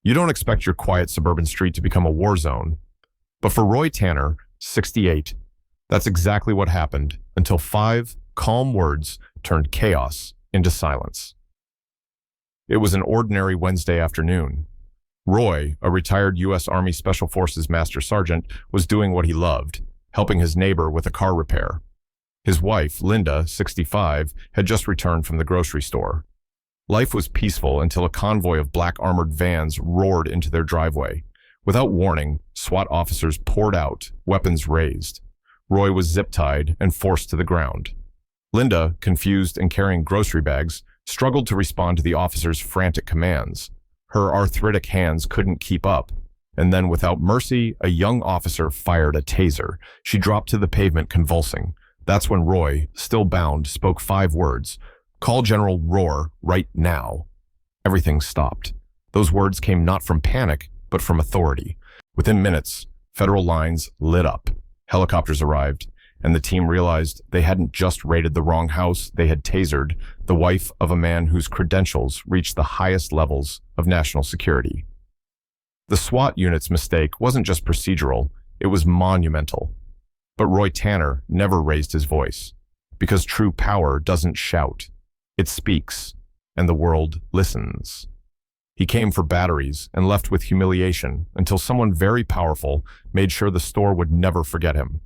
You don't expect your quiet suburban street to become a war zone. But for Roy Tanner, 68, that's exactly what happened until 5 calm words turned chaos into silence. It was an ordinary Wednesday afternoon. Roy, a retired U.S. Army Special Forces Master Sergeant, was doing what he loved, helping his neighbor with a car repair. His wife, Linda, 65, had just returned from the grocery store. Life was peaceful until a convoy of black armored vans roared into their driveway. Without warning, SWAT officers poured out, weapons raised. Roy was zip-tied and forced to the ground. Linda, confused and carrying grocery bags, struggled to respond to the officers' frantic commands. Her arthritic hands couldn't keep up. And then, without mercy, a young officer fired a taser. She dropped to the pavement, convulsing. That's when Roy, still bound, spoke 5 words. "Call General Rohr right now." Everything stopped. Those words came not from panic, but from authority. Within minutes, federal lines lit up. Helicopters arrived, and the team realized they hadn't just raided the wrong house, they had tasered the wife of a man whose credentials reached the highest levels of national security. The SWAT unit's mistake wasn't just procedural, it was monumental. But Roy Tanner never raised his voice, because true power doesn't shout. It speaks, and the world listens. He came for batteries and left with humiliation until someone very powerful made sure the store would never forget him.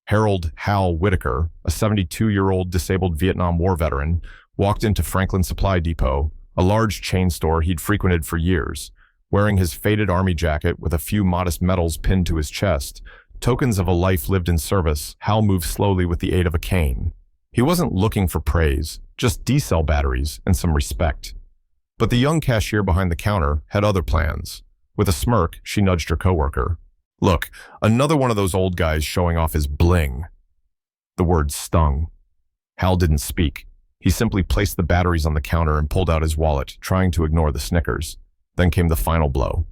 Harold Hal Whitaker, a 72-year-old disabled Vietnam War veteran, walked into Franklin Supply Depot, a large chain store he'd frequented for years. Wearing his faded army jacket with a few modest medals pinned to his chest, tokens of a life lived in service, Hal moved slowly with the aid of a cane. He wasn't looking for praise, just D-cell batteries and some respect. But the young cashier behind the counter had other plans. With a smirk, she nudged her coworker. "Look, another one of those old guys showing off his bling." The word stung. Hal didn't speak. He simply placed the batteries on the counter and pulled out his wallet, trying to ignore the snickers. Then came the final blow.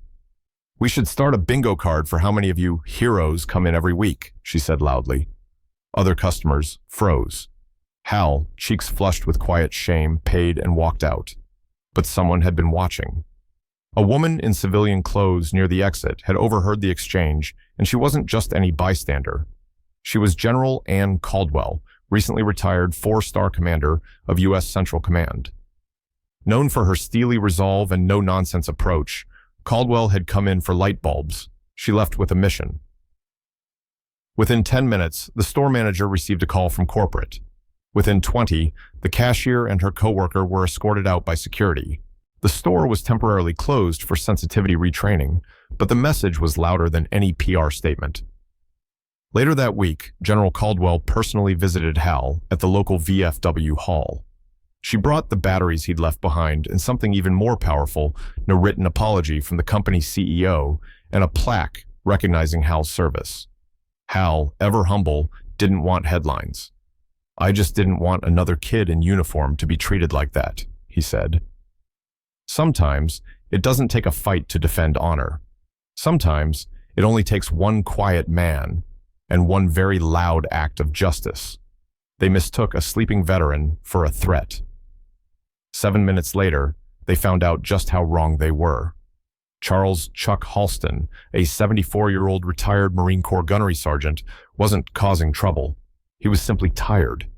"We should start a bingo card for how many of you heroes come in every week," she said loudly. Other customers froze. Hal, cheeks flushed with quiet shame, paid and walked out. But someone had been watching. A woman in civilian clothes near the exit had overheard the exchange, and she wasn't just any bystander. She was General Ann Caldwell, recently retired 4-star commander of U.S. Central Command. Known for her steely resolve and no-nonsense approach, Caldwell had come in for light bulbs. She left with a mission. Within 10 minutes, the store manager received a call from corporate. Within 20, the cashier and her coworker were escorted out by security. The store was temporarily closed for sensitivity retraining, but the message was louder than any PR statement. Later that week, General Caldwell personally visited Hal at the local VFW hall. She brought the batteries he'd left behind and something even more powerful, a written apology from the company's CEO and a plaque recognizing Hal's service. Hal, ever humble, didn't want headlines. "I just didn't want another kid in uniform to be treated like that," he said. Sometimes, it doesn't take a fight to defend honor. Sometimes, it only takes one quiet man and one very loud act of justice. They mistook a sleeping veteran for a threat. 7 minutes later, they found out just how wrong they were. Charles Chuck Halston, a 74-year-old retired Marine Corps gunnery sergeant, wasn't causing trouble. He was simply tired.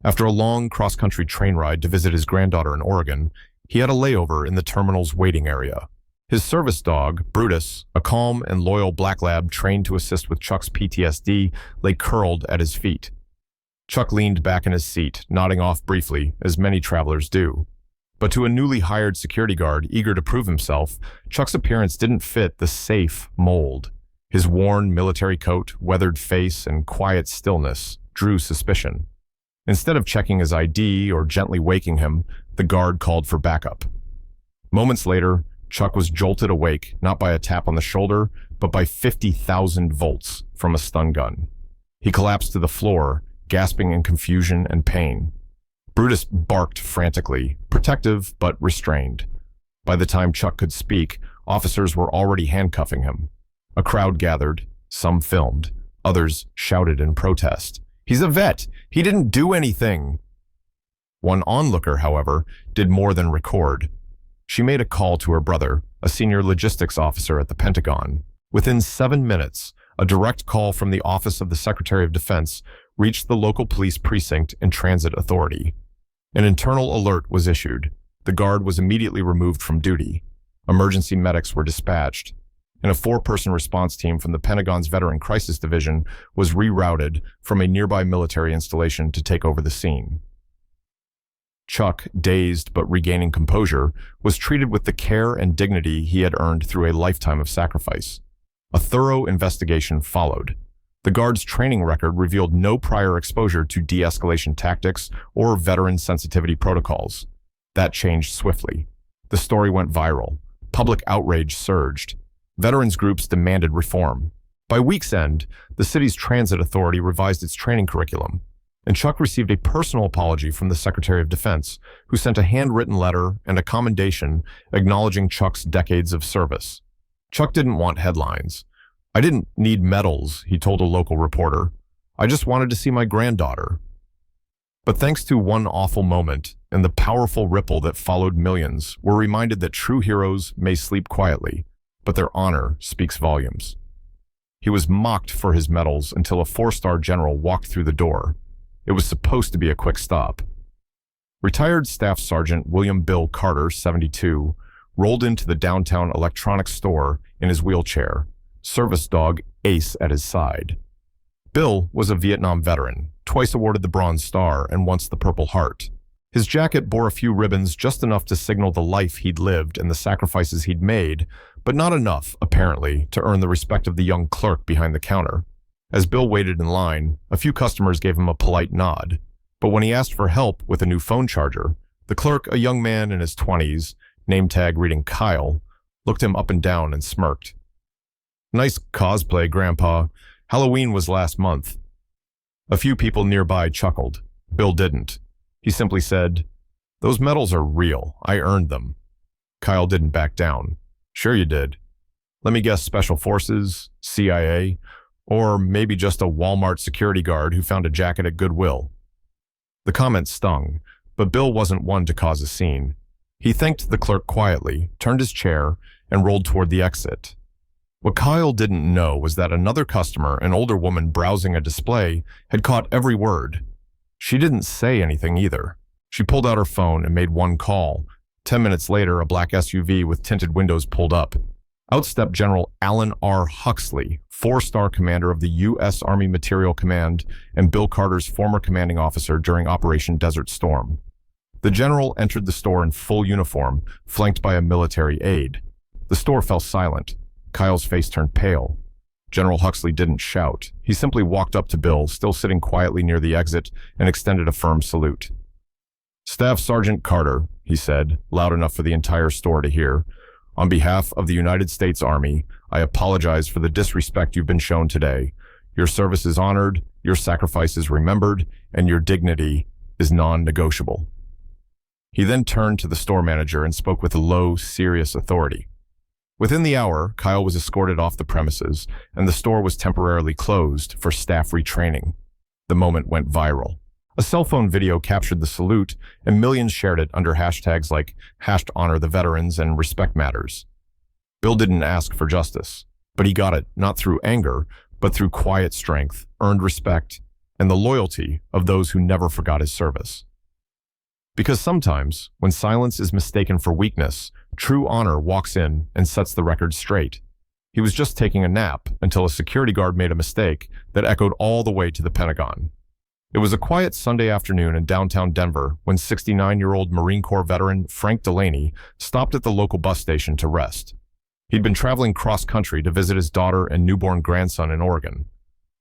After a long cross-country train ride to visit his granddaughter in Oregon, he had a layover in the terminal's waiting area. His service dog, Brutus, a calm and loyal black lab trained to assist with Chuck's PTSD, lay curled at his feet. Chuck leaned back in his seat, nodding off briefly, as many travelers do. But to a newly hired security guard eager to prove himself, Chuck's appearance didn't fit the safe mold. His worn military coat, weathered face, and quiet stillness drew suspicion. Instead of checking his ID or gently waking him, the guard called for backup. Moments later, Chuck was jolted awake, not by a tap on the shoulder, but by 50,000 volts from a stun gun. He collapsed to the floor, gasping in confusion and pain. Brutus barked frantically, protective but restrained. By the time Chuck could speak, officers were already handcuffing him. A crowd gathered, some filmed, others shouted in protest. "He's a vet! He didn't do anything!" One onlooker, however, did more than record. She made a call to her brother, a senior logistics officer at the Pentagon. Within 7 minutes, a direct call from the Office of the Secretary of Defense reached the local police precinct and transit authority. An internal alert was issued. The guard was immediately removed from duty. Emergency medics were dispatched, and a 4-person response team from the Pentagon's Veteran Crisis Division was rerouted from a nearby military installation to take over the scene. Chuck, dazed but regaining composure, was treated with the care and dignity he had earned through a lifetime of sacrifice. A thorough investigation followed. The guard's training record revealed no prior exposure to de-escalation tactics or veteran sensitivity protocols. That changed swiftly. The story went viral. Public outrage surged. Veterans groups demanded reform. By week's end, the city's transit authority revised its training curriculum, and Chuck received a personal apology from the Secretary of Defense, who sent a handwritten letter and a commendation acknowledging Chuck's decades of service. Chuck didn't want headlines. "I didn't need medals," he told a local reporter. "I just wanted to see my granddaughter." But thanks to one awful moment and the powerful ripple that followed, millions were reminded that true heroes may sleep quietly, but their honor speaks volumes. He was mocked for his medals until a 4-star general walked through the door. It was supposed to be a quick stop. Retired Staff Sergeant William Bill Carter, 72, rolled into the downtown electronics store in his wheelchair, service dog Ace at his side. Bill was a Vietnam veteran, twice awarded the Bronze Star and once the Purple Heart. His jacket bore a few ribbons, just enough to signal the life he'd lived and the sacrifices he'd made, but not enough, apparently, to earn the respect of the young clerk behind the counter. As Bill waited in line, a few customers gave him a polite nod, but when he asked for help with a new phone charger, the clerk, a young man in his 20s, name tag reading Kyle, looked him up and down and smirked. "Nice cosplay, Grandpa. Halloween was last month." A few people nearby chuckled. Bill didn't. He simply said, "Those medals are real. I earned them." Kyle didn't back down. "Sure you did. Let me guess, Special Forces, CIA, or maybe just a Walmart security guard who found a jacket at Goodwill." The comment stung, but Bill wasn't one to cause a scene. He thanked the clerk quietly, turned his chair, and rolled toward the exit. What Kyle didn't know was that another customer, an older woman browsing a display, had caught every word. She didn't say anything either. She pulled out her phone and made one call. 10 minutes later, a black SUV with tinted windows pulled up. Out stepped General Allen R. Huxley, 4-star commander of the U.S. Army Material Command and Bill Carter's former commanding officer during Operation Desert Storm. The general entered the store in full uniform, flanked by a military aide. The store fell silent. Kyle's face turned pale. General Huxley didn't shout. He simply walked up to Bill, still sitting quietly near the exit, and extended a firm salute. "Staff Sergeant Carter," he said, loud enough for the entire store to hear, "on behalf of the United States Army, I apologize for the disrespect you've been shown today. Your service is honored, your sacrifice is remembered, and your dignity is non-negotiable." He then turned to the store manager and spoke with low, serious authority. Within the hour, Kyle was escorted off the premises, and the store was temporarily closed for staff retraining. The moment went viral. A cell phone video captured the salute, and millions shared it under hashtags like #HonorTheVeterans and Respect Matters. Bill didn't ask for justice, but he got it not through anger, but through quiet strength, earned respect, and the loyalty of those who never forgot his service. Because sometimes, when silence is mistaken for weakness, true honor walks in and sets the record straight. He was just taking a nap until a security guard made a mistake that echoed all the way to the Pentagon. It was a quiet Sunday afternoon in downtown Denver when 69-year-old Marine Corps veteran Frank Delaney stopped at the local bus station to rest. He'd been traveling cross-country to visit his daughter and newborn grandson in Oregon.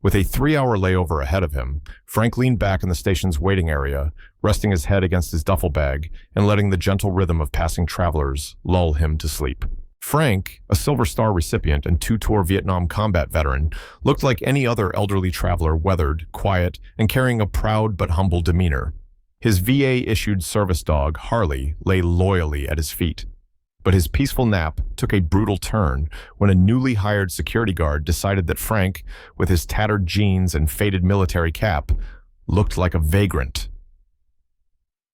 With a 3-hour layover ahead of him, Frank leaned back in the station's waiting area, resting his head against his duffel bag and letting the gentle rhythm of passing travelers lull him to sleep. Frank, a Silver Star recipient and 2-tour Vietnam combat veteran, looked like any other elderly traveler, weathered, quiet, and carrying a proud but humble demeanor. His VA-issued service dog, Harley, lay loyally at his feet. But his peaceful nap took a brutal turn when a newly hired security guard decided that Frank, with his tattered jeans and faded military cap, looked like a vagrant.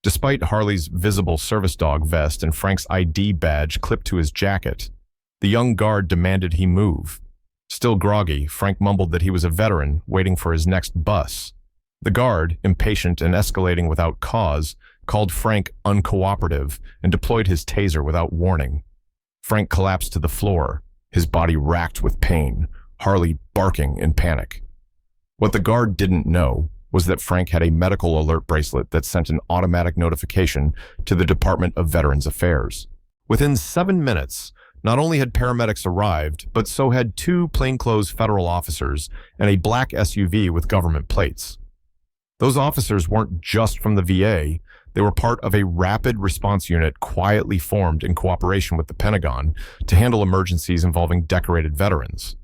Despite Harley's visible service dog vest and Frank's ID badge clipped to his jacket, the young guard demanded he move. Still groggy, Frank mumbled that he was a veteran waiting for his next bus. The guard, impatient and escalating without cause, called Frank uncooperative and deployed his taser without warning. Frank collapsed to the floor, his body racked with pain, Harley barking in panic. What the guard didn't know was that Frank had a medical alert bracelet that sent an automatic notification to the Department of Veterans Affairs. Within 7 minutes, not only had paramedics arrived, but so had 2 plainclothes federal officers and a black SUV with government plates. Those officers weren't just from the VA, they were part of a rapid response unit quietly formed in cooperation with the Pentagon to handle emergencies involving decorated veterans.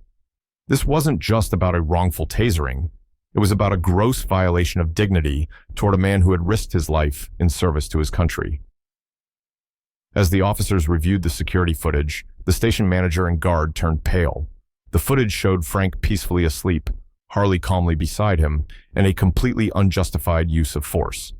This wasn't just about a wrongful tasering. It was about a gross violation of dignity toward a man who had risked his life in service to his country. As the officers reviewed the security footage, the station manager and guard turned pale. The footage showed Frank peacefully asleep, Harley calmly beside him, and a completely unjustified use of force.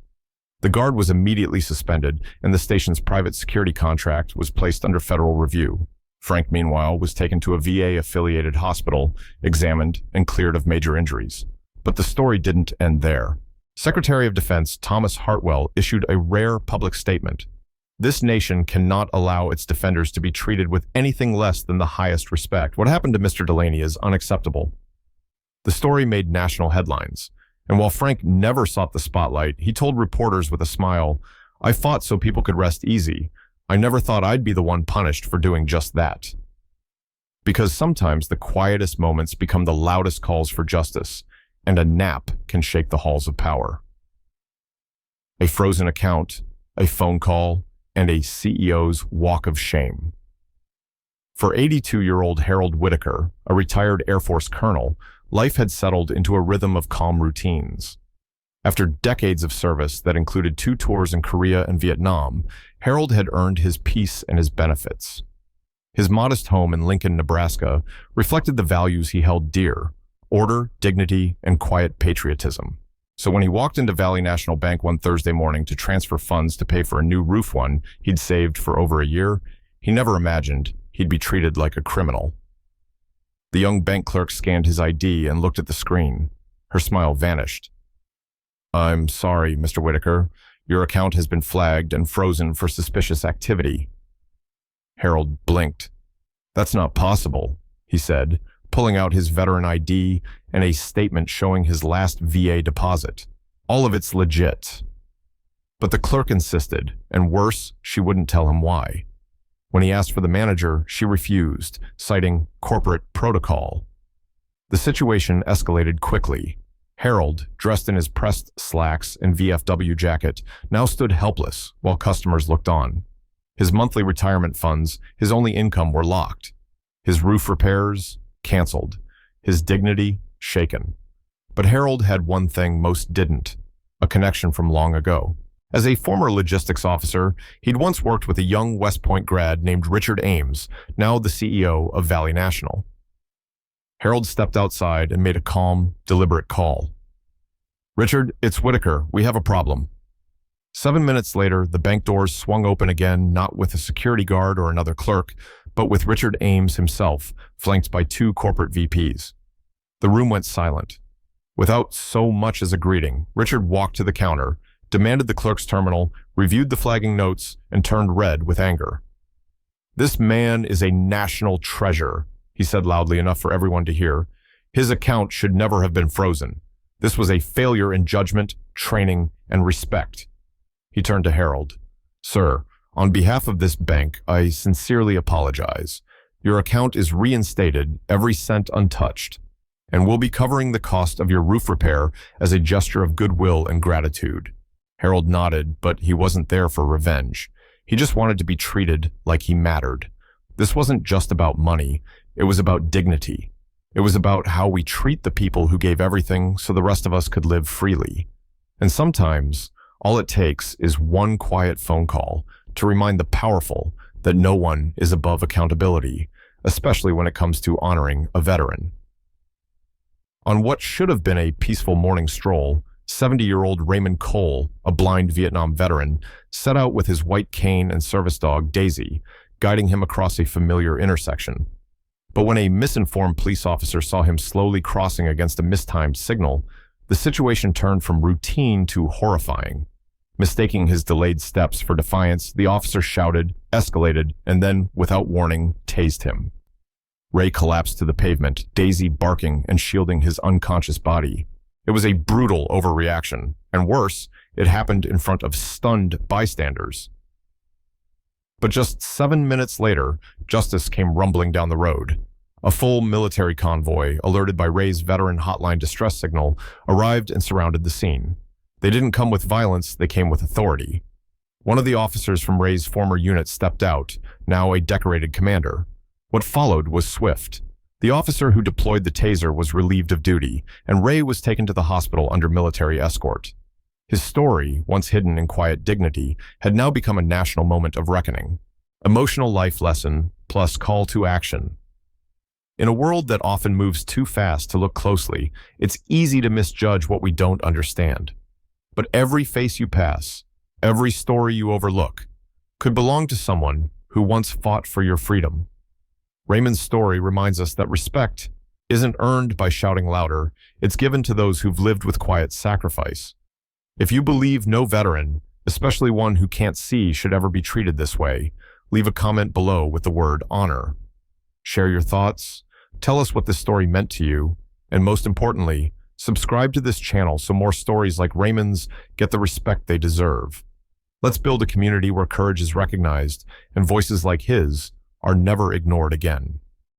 The guard was immediately suspended, and the station's private security contract was placed under federal review. Frank, meanwhile, was taken to a VA-affiliated hospital, examined, and cleared of major injuries. But the story didn't end there. Secretary of Defense Thomas Hartwell issued a rare public statement. This nation cannot allow its defenders to be treated with anything less than the highest respect. What happened to Mr. Delaney is unacceptable. The story made national headlines, and while Frank never sought the spotlight, he told reporters with a smile, "I fought so people could rest easy. I never thought I'd be the one punished for doing just that." Because sometimes the quietest moments become the loudest calls for justice, and a nap can shake the halls of power. A frozen account, a phone call, and a CEO's walk of shame. For 82-year-old Harold Whitaker, a retired Air Force colonel, life had settled into a rhythm of calm routines. After decades of service that included 2 tours in Korea and Vietnam, Harold had earned his peace and his benefits. His modest home in Lincoln, Nebraska, reflected the values he held dear: order, dignity, and quiet patriotism. So when he walked into Valley National Bank one Thursday morning to transfer funds to pay for a new roof one he'd saved for over a year, he never imagined he'd be treated like a criminal. The young bank clerk scanned his ID and looked at the screen. Her smile vanished. "I'm sorry, Mr. Whitaker. Your account has been flagged and frozen for suspicious activity." Harold blinked. "That's not possible," he said, pulling out his veteran ID and a statement showing his last VA deposit. "All of it's legit." But the clerk insisted, and worse, she wouldn't tell him why. When he asked for the manager, she refused, citing corporate protocol. The situation escalated quickly. Harold, dressed in his pressed slacks and VFW jacket, now stood helpless while customers looked on. His monthly retirement funds, his only income, were locked. His roof repairs, canceled. His dignity, shaken. But Harold had one thing most didn't: a connection from long ago. As a former logistics officer, he'd once worked with a young West Point grad named Richard Ames, now the CEO of Valley National. Harold stepped outside and made a calm, deliberate call. "Richard, it's Whitaker. We have a problem." 7 minutes later, the bank doors swung open again, not with a security guard or another clerk, but with Richard Ames himself, flanked by 2 corporate VPs. The room went silent. Without so much as a greeting, Richard walked to the counter, demanded the clerk's terminal, reviewed the flagging notes, and turned red with anger. "This man is a national treasure," he said loudly enough for everyone to hear. "His account should never have been frozen. This was a failure in judgment, training, and respect." He turned to Harold. "Sir, on behalf of this bank, I sincerely apologize. Your account is reinstated, every cent untouched, and we'll be covering the cost of your roof repair as a gesture of goodwill and gratitude." Harold nodded, but he wasn't there for revenge. He just wanted to be treated like he mattered. This wasn't just about money. It was about dignity. It was about how we treat the people who gave everything so the rest of us could live freely. And sometimes, all it takes is one quiet phone call to remind the powerful that no one is above accountability, especially when it comes to honoring a veteran. On what should have been a peaceful morning stroll, 70-year-old Raymond Cole, a blind Vietnam veteran, set out with his white cane and service dog, Daisy, guiding him across a familiar intersection. But when a misinformed police officer saw him slowly crossing against a mistimed signal, the situation turned from routine to horrifying. Mistaking his delayed steps for defiance, the officer shouted, escalated, and then, without warning, tased him. Ray collapsed to the pavement, Daisy barking and shielding his unconscious body. It was a brutal overreaction, and worse, it happened in front of stunned bystanders. But just 7 minutes later, justice came rumbling down the road. A full military convoy, alerted by Ray's veteran hotline distress signal, arrived and surrounded the scene. They didn't come with violence, they came with authority. One of the officers from Ray's former unit stepped out, now a decorated commander. What followed was swift. The officer who deployed the taser was relieved of duty, and Ray was taken to the hospital under military escort. His story, once hidden in quiet dignity, had now become a national moment of reckoning. Emotional life lesson plus call to action. In a world that often moves too fast to look closely, it's easy to misjudge what we don't understand. But every face you pass, every story you overlook, could belong to someone who once fought for your freedom. Raymond's story reminds us that respect isn't earned by shouting louder, it's given to those who've lived with quiet sacrifice. If you believe no veteran, especially one who can't see, should ever be treated this way, leave a comment below with the word honor. Share your thoughts, tell us what this story meant to you, and most importantly, subscribe to this channel so more stories like Raymond's get the respect they deserve. Let's build a community where courage is recognized and voices like his are never ignored again.